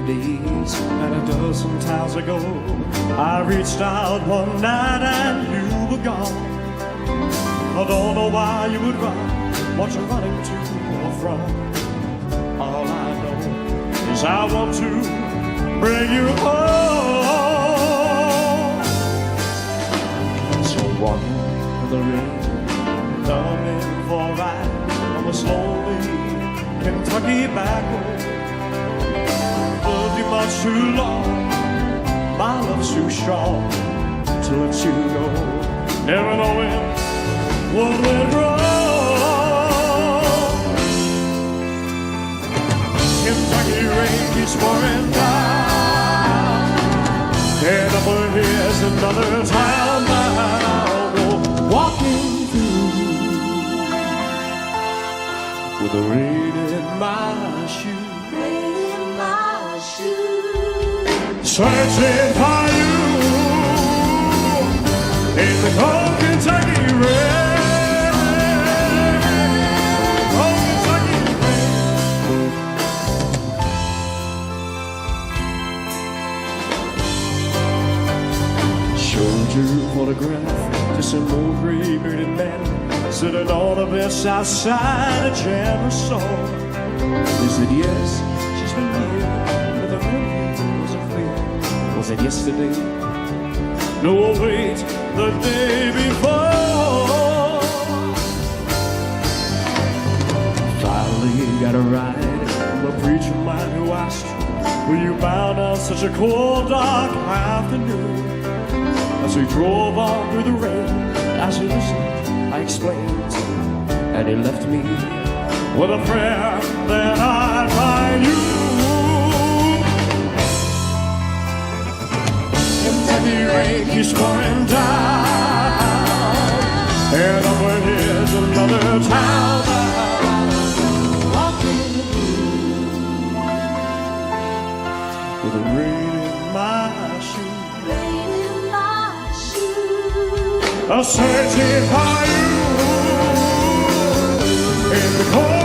days. And a dozen times ago, I reached out one night and you were gone. I don't know why you would run, what you're running to or from. All I know is I want to bring you home. So walk in the rain, coming for a ride on the slowly Kentucky back road. Loved you much too long, my love's too strong to let you go. Never knowing what went wrong. Kentucky rain keeps pouring down, and up here's another town that I'll go walking through with the rain in my shoe. Rain in my shoe. Searching for you in the cold Kentucky rain. Photograph, just some old gray-bearded man sitting on a bench outside a jam or so. He said, yes, she's been here, but the memory wasn't clear. Was it yesterday? No, wait, the day before. Finally got a ride from a preacher man who asked, were you bound on such a cold, dark afternoon? As we drove on through the rain, as he listened, I explained, and he left me with a prayer that I'd find you. Kentucky rain keeps pouring down, and over here's another town that I'm walking through with the rain in my shoes. I'm searching for you in the cold.